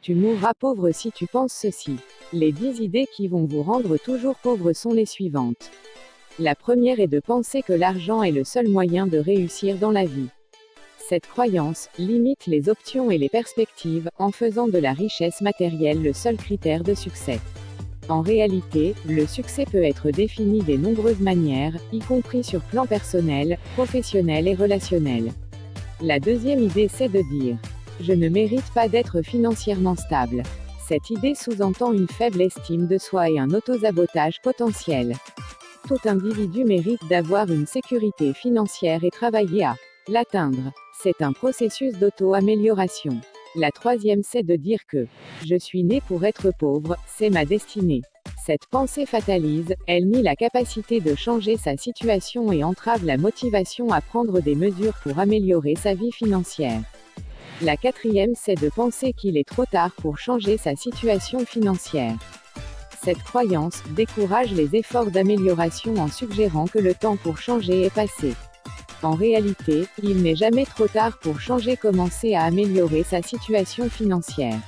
Tu mourras pauvre si tu penses ceci. Les 10 idées qui vont vous rendre toujours pauvre sont les suivantes. La première est de penser que l'argent est le seul moyen de réussir dans la vie. Cette croyance limite les options et les perspectives, en faisant de la richesse matérielle le seul critère de succès. En réalité, le succès peut être défini de nombreuses manières, y compris sur plan personnel, professionnel et relationnel. La deuxième idée c'est de dire « Je ne mérite pas d'être financièrement stable ». Cette idée sous-entend une faible estime de soi et un autosabotage potentiel. Tout individu mérite d'avoir une sécurité financière et travailler à l'atteindre. C'est un processus d'auto-amélioration. La troisième c'est de dire que « Je suis né pour être pauvre, c'est ma destinée ». Cette pensée fatalise, elle nie la capacité de changer sa situation et entrave la motivation à prendre des mesures pour améliorer sa vie financière. La quatrième c'est de penser qu'il est trop tard pour changer sa situation financière. Cette croyance décourage les efforts d'amélioration en suggérant que le temps pour changer est passé. En réalité, il n'est jamais trop tard pour changer, commencer à améliorer sa situation financière.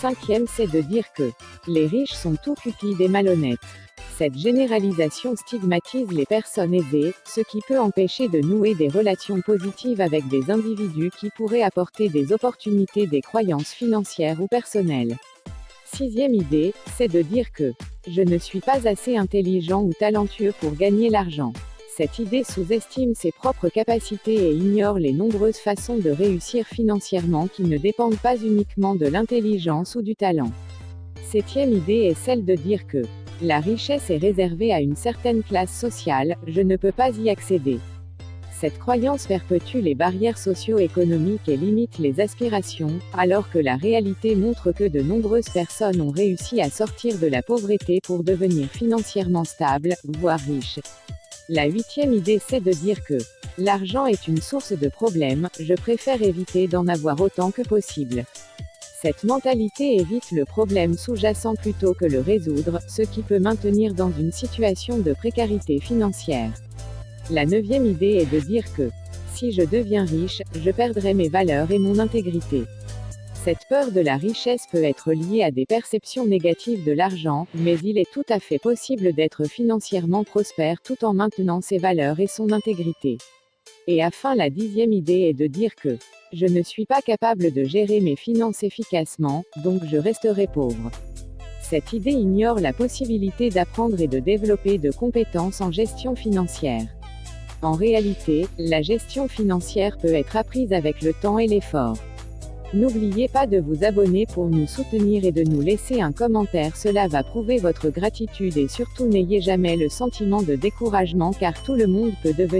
Cinquième c'est de dire que les riches sont tout cupides et malhonnêtes. Cette généralisation stigmatise les personnes aisées, ce qui peut empêcher de nouer des relations positives avec des individus qui pourraient apporter des opportunités, des croyances financières ou personnelles. Sixième idée, c'est de dire que je ne suis pas assez intelligent ou talentueux pour gagner l'argent. Cette idée sous-estime ses propres capacités et ignore les nombreuses façons de réussir financièrement qui ne dépendent pas uniquement de l'intelligence ou du talent. Septième idée est celle de dire que la richesse est réservée à une certaine classe sociale, je ne peux pas y accéder. Cette croyance perpétue les barrières socio-économiques et limite les aspirations, alors que la réalité montre que de nombreuses personnes ont réussi à sortir de la pauvreté pour devenir financièrement stables, voire riches. La huitième idée c'est de dire que l'argent est une source de problèmes, je préfère éviter d'en avoir autant que possible. Cette mentalité évite le problème sous-jacent plutôt que le résoudre, ce qui peut maintenir dans une situation de précarité financière. La neuvième idée est de dire que si je deviens riche, je perdrai mes valeurs et mon intégrité. Cette peur de la richesse peut être liée à des perceptions négatives de l'argent, mais il est tout à fait possible d'être financièrement prospère tout en maintenant ses valeurs et son intégrité. Et enfin la dixième idée est de dire que je ne suis pas capable de gérer mes finances efficacement, donc je resterai pauvre. Cette idée ignore la possibilité d'apprendre et de développer de compétences en gestion financière. En réalité, la gestion financière peut être apprise avec le temps et l'effort. N'oubliez pas de vous abonner pour nous soutenir et de nous laisser un commentaire, cela va prouver votre gratitude et surtout n'ayez jamais le sentiment de découragement car tout le monde peut devenir